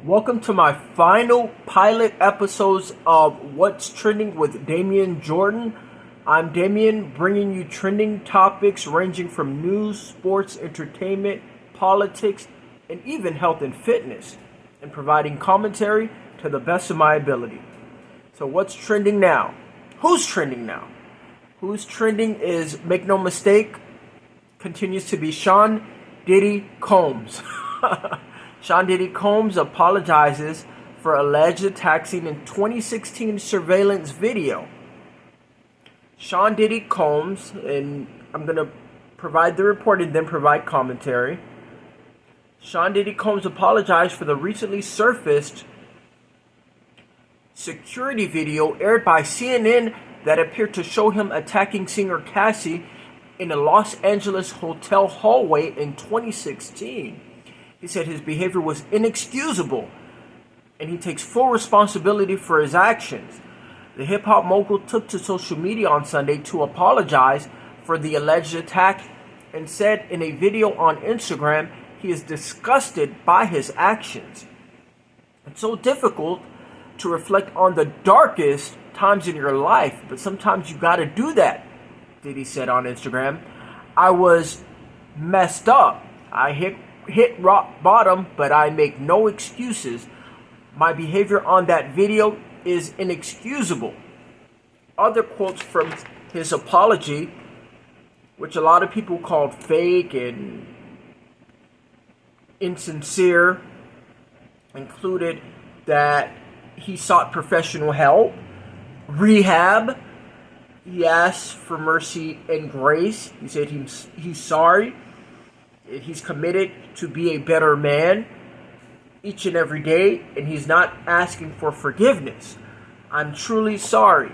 Welcome to my final pilot episodes of What's Trending with Damian Jordan. I'm Damian, bringing you trending topics ranging from news, sports, entertainment, politics, and even health and fitness, and providing commentary to the best of my ability. So what's trending now? Who's trending now? Who's trending is, make no mistake, continues to be Sean Diddy Combs. Sean Diddy Combs apologizes for alleged attack seen in 2016 surveillance video. Sean Diddy Combs, and I'm going to provide the report and then provide commentary. Sean Diddy Combs apologized for the recently surfaced security video aired by CNN that appeared to show him attacking singer Cassie in a Los Angeles hotel hallway in 2016. He said his behavior was inexcusable and he takes full responsibility for his actions. The hip-hop mogul took to social media on Sunday to apologize for the alleged attack and said in a video on Instagram he is disgusted by his actions. It's so difficult to reflect on the darkest times in your life, but sometimes you gotta do that, Diddy said on Instagram. I was messed up. I hit rock bottom, but I make no excuses. My behavior on that video is inexcusable. Other quotes from his apology, which a lot of people called fake and insincere, included that he sought professional help, rehab. He asked for mercy and grace. He said he's sorry. He's committed to be a better man each and every day, and he's not asking for forgiveness. I'm truly sorry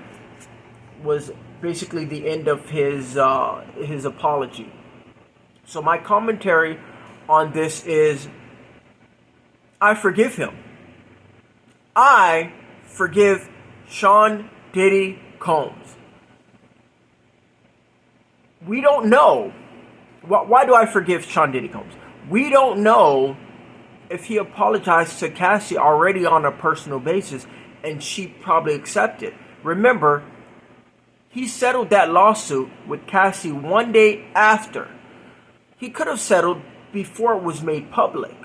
was basically the end of his apology. So my commentary on this is, I forgive him. I forgive Sean Diddy Combs. We don't know. Why do I forgive Sean Diddy Combs? We don't know if he apologized to Cassie already on a personal basis, and she probably accepted. Remember, he settled that lawsuit with Cassie one day after. He could have settled before it was made public,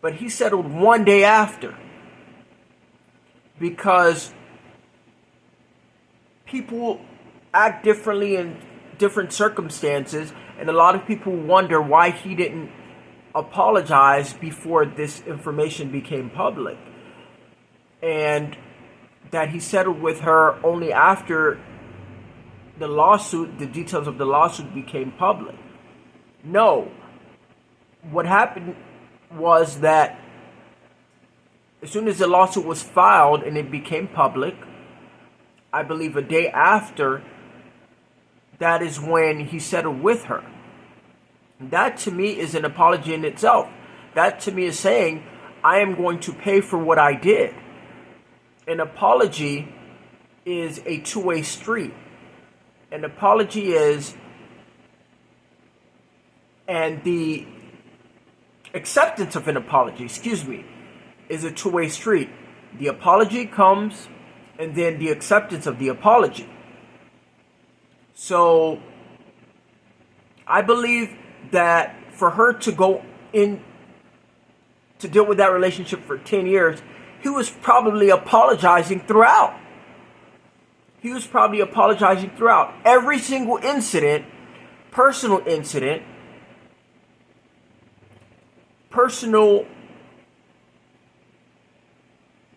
but he settled one day after because people act differently in different circumstances, and a lot of people wonder why he didn't apologize before this information became public, and that he settled with her only after the details of the lawsuit became public. No. What happened was that as soon as the lawsuit was filed and it became public, I believe a day after, that is when he settled with her. That to me is an apology in itself. That to me is saying, I am going to pay for what I did. An apology is a two-way street. An apology is, and the acceptance of an apology, is a two-way street. The apology comes, and then the acceptance of the apology. So, I believe that for her to go in to deal with that relationship for 10 years, he was probably apologizing throughout. He was probably apologizing throughout. Every single incident, personal,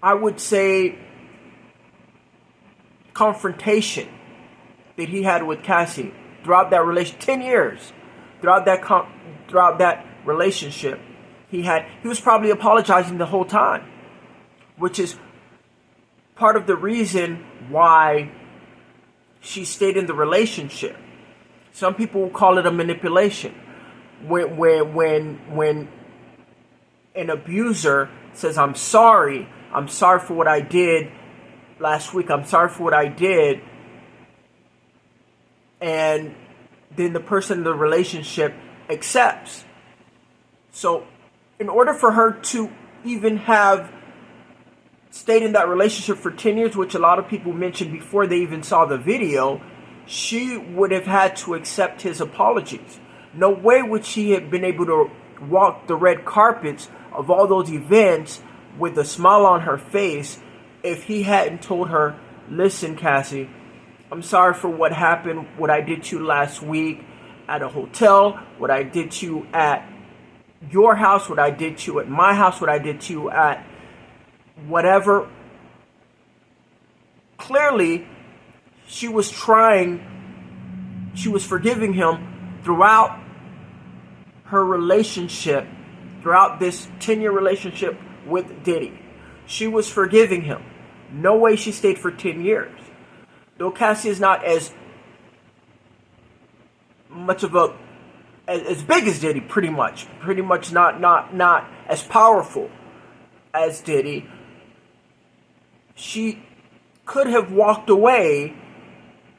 I would say, confrontation that he had with Cassie throughout that relation, 10 years, throughout that relationship, he was probably apologizing the whole time, which is part of the reason why she stayed in the relationship. Some people will call it a manipulation. When an abuser says, I'm sorry for what I did last week, I'm sorry for what I did, and then the person in the relationship accepts. So in order for her to even have stayed in that relationship for 10 years, which a lot of people mentioned before they even saw the video, she would have had to accept his apologies. No way would she have been able to walk the red carpets of all those events with a smile on her face if he hadn't told her, listen, Cassie, I'm sorry for what happened, what I did to you last week at a hotel, what I did to you at your house, what I did to you at my house, what I did to you at whatever. Clearly, she was forgiving him throughout her relationship, throughout this 10-year relationship with Diddy. She was forgiving him. No way she stayed for 10 years. Though Cassie is not as much of as big as Diddy, pretty much not as powerful as Diddy, she could have walked away,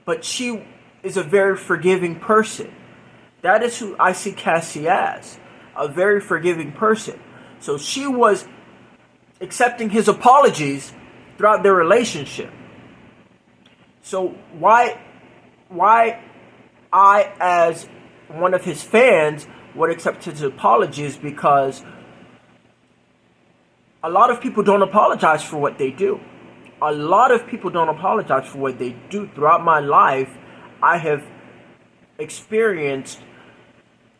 but she is a very forgiving person. That is who I see Cassie as, a very forgiving person. So she was accepting his apologies throughout their relationship. So why I, as one of his fans, would accept his apologies, because a lot of people don't apologize for what they do. A lot of people don't apologize for what they do. Throughout my life, I have experienced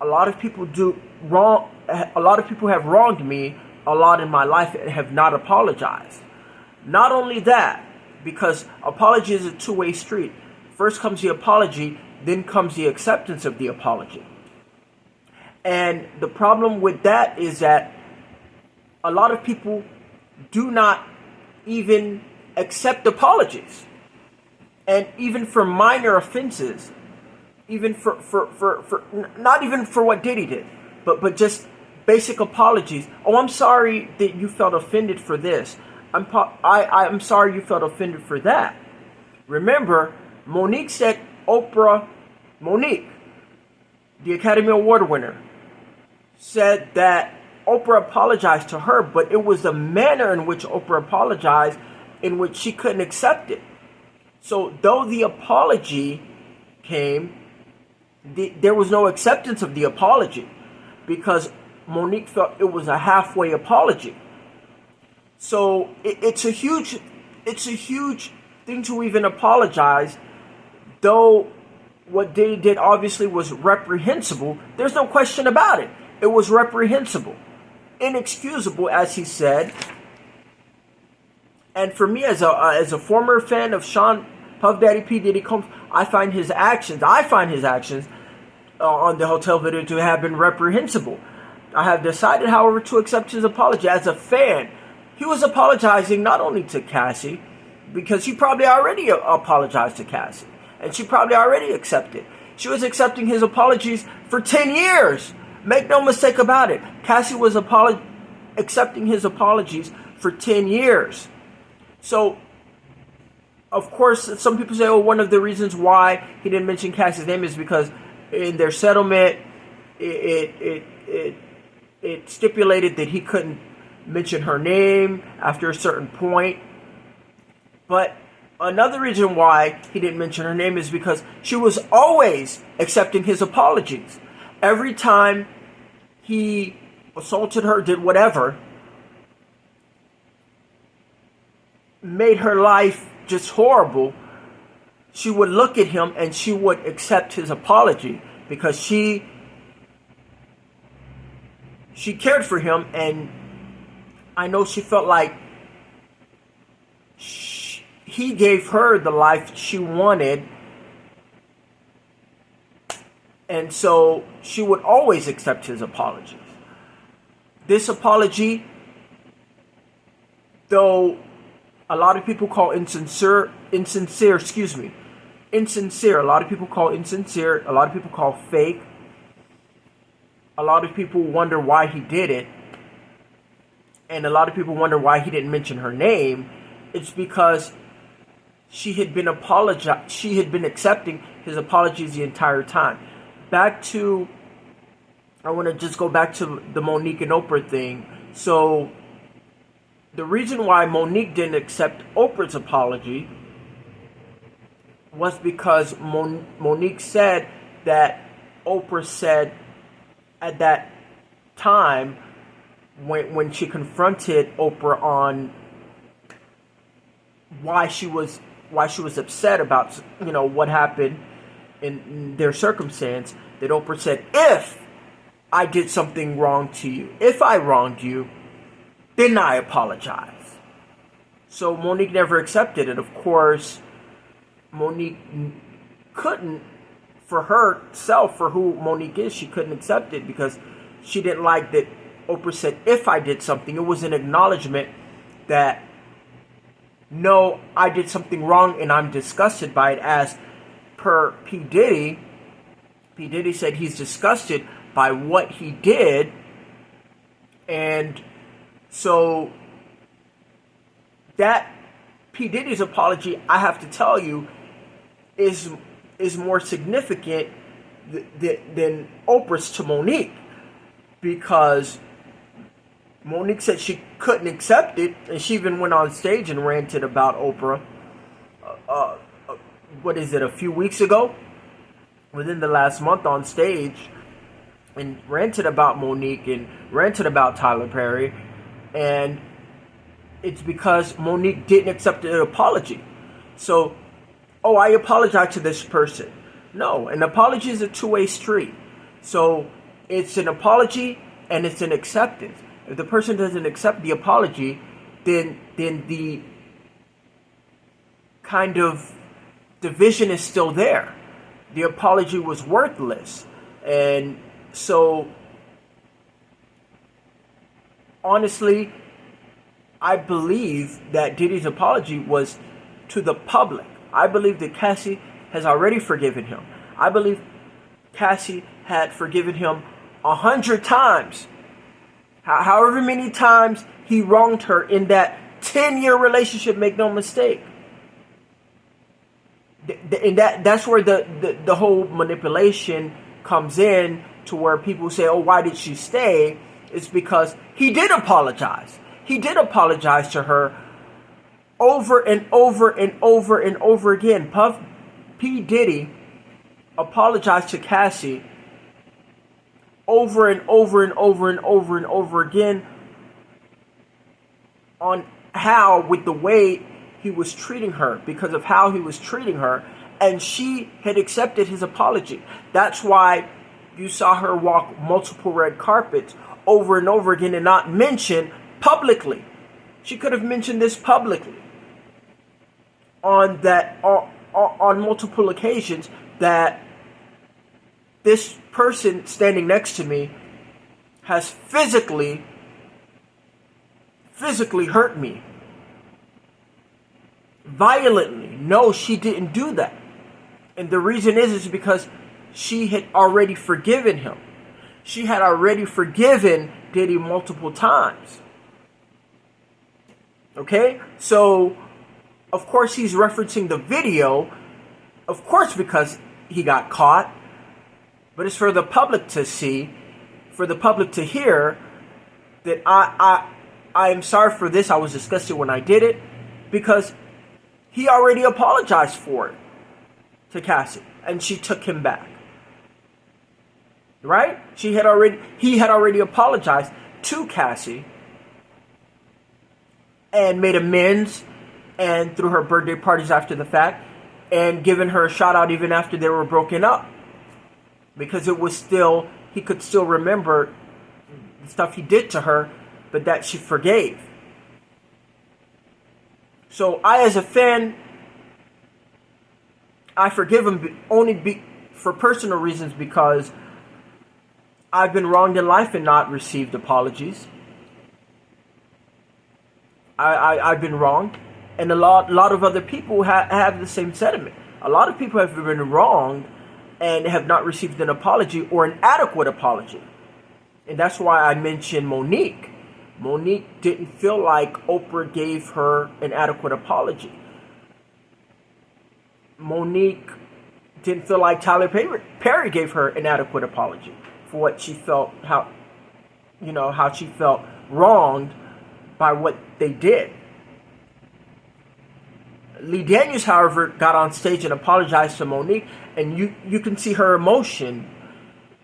a lot of people do wrong. A lot of people have wronged me a lot in my life and have not apologized. Not only that, because apology is a two-way street. First comes the apology, then comes the acceptance of the apology. And the problem with that is that a lot of people do not even accept apologies. And even for minor offenses, even for not even for what Diddy did, but just basic apologies. Oh, I'm sorry that you felt offended for this. I'm sorry you felt offended for that. Remember, Monique, the Academy Award winner, said that Oprah apologized to her, but it was the manner in which Oprah apologized in which she couldn't accept it. So though the apology came, there was no acceptance of the apology, because Monique felt it was a halfway apology. So it's a huge thing to even apologize, though what Diddy did obviously was reprehensible. There's no question about it. It was reprehensible, inexcusable, as he said. And for me, as a former fan of Sean Puff Daddy P. Diddy Combs, I find his actions on the hotel video to have been reprehensible. I have decided, however, to accept his apology. As a fan, he was apologizing not only to Cassie, because he probably already apologized to Cassie, and she probably already accepted. She was accepting his apologies for 10 years. Make no mistake about it. Cassie was accepting his apologies for 10 years. So, of course, some people say, oh, one of the reasons why he didn't mention Cassie's name is because in their settlement, it stipulated that he couldn't mention her name after a certain point. But another reason why he didn't mention her name is because she was always accepting his apologies. Every time he assaulted her, did whatever, made her life just horrible, she would look at him and she would accept his apology, because she cared for him, and I know she felt like he gave her the life she wanted, and so she would always accept his apologies. This apology, though a lot of people call insincere, a lot of people call insincere, a lot of people call fake, a lot of people wonder why he did it, and a lot of people wonder why he didn't mention her name. It's because she had been accepting his apologies the entire time. I want to just go back to the Monique and Oprah thing. So the reason why Monique didn't accept Oprah's apology was because Monique said that Oprah said at that time when she confronted Oprah on why she was upset about what happened in their circumstance, that Oprah said, if I did something wrong to you, if I wronged you, then I apologize. So Monique never accepted it. Of course, Monique couldn't, for herself, for who Monique is, she couldn't accept it because she didn't like that Oprah said, if I did something. It was an acknowledgement that, no, I did something wrong and I'm disgusted by it. As per P. Diddy said he's disgusted by what he did. And so that P. Diddy's apology, I have to tell you, is more significant than Oprah's to Monique, because Monique said she couldn't accept it, and she even went on stage and ranted about Oprah. A few weeks ago, within the last month, on stage, and ranted about Monique and ranted about Tyler Perry, and it's because Monique didn't accept an apology. So, I apologize to this person. No, an apology is a two-way street. So it's an apology and it's an acceptance. If the person doesn't accept the apology, then the kind of division is still there. The apology was worthless. And so, honestly, I believe that Diddy's apology was to the public. I believe that Cassie has already forgiven him. I believe Cassie had forgiven him 100 times. However many times he wronged her in that 10-year relationship, make no mistake. And that's where the whole manipulation comes in, to where people say, why did she stay? It's because he did apologize. He did apologize to her over and over and over and over again. P. Diddy apologized to Cassie over and over and over and over and over again on how, with the way he was treating her, because of how he was treating her, and she had accepted his apology. That's why you saw her walk multiple red carpets over and over again and not mention publicly. She could have mentioned this publicly on multiple occasions, that this person standing next to me has physically hurt me violently. No, she didn't do that. And the reason is because she had already forgiven him. She had already forgiven Diddy multiple times. Okay? So, of course, he's referencing the video, of course, because he got caught. But it's for the public to see, for the public to hear, that I am sorry for this. I was disgusted when I did it, because he already apologized for it to Cassie, and she took him back. Right? He had already apologized to Cassie and made amends, and threw her birthday parties after the fact, and given her a shout out even after they were broken up, because it was still, he could still remember the stuff he did to her, but that she forgave. So I, as a fan, I forgive him for personal reasons, because I've been wronged in life and not received apologies. I've been wronged, and a lot of other people have the same sentiment. A lot of people have been wronged and have not received an apology, or an adequate apology. And that's why I mentioned Monique. Monique didn't feel like Oprah gave her an adequate apology. Monique didn't feel like Tyler Perry gave her an adequate apology for what she felt, how she felt wronged by what they did. Lee Daniels, however, got on stage and apologized to Monique, and you can see her emotion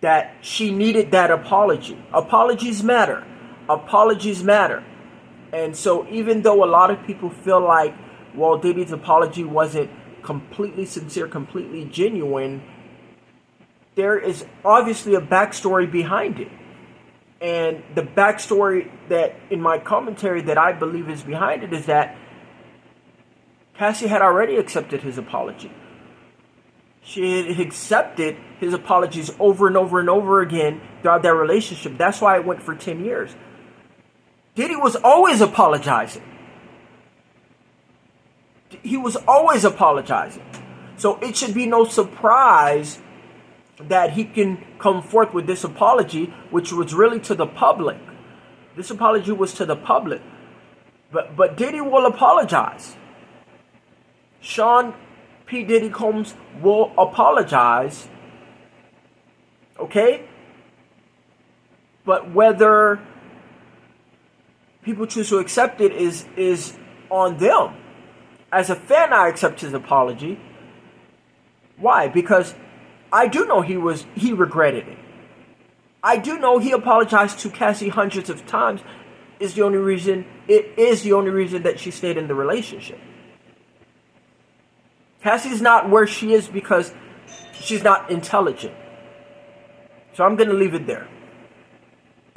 that she needed that apology. Apologies matter. Apologies matter. And so even though a lot of people feel like, well, Diddy's apology wasn't completely sincere, completely genuine, there is obviously a backstory behind it. And the backstory that in my commentary that I believe is behind it is that Cassie had already accepted his apology. She had accepted his apologies over and over and over again throughout their relationship. That's why it went for 10 years. Diddy was always apologizing. He was always apologizing. So it should be no surprise that he can come forth with this apology, which was really to the public. This apology was to the public. But Diddy will apologize. Sean P. Diddy Combs will apologize. Okay? But whether people choose to accept it is on them. As a fan, I accept his apology. Why? Because I do know he regretted it. I do know he apologized to Cassie hundreds of times. It is the only reason that she stayed in the relationship. Cassie's not where she is because she's not intelligent. So I'm going to leave it there.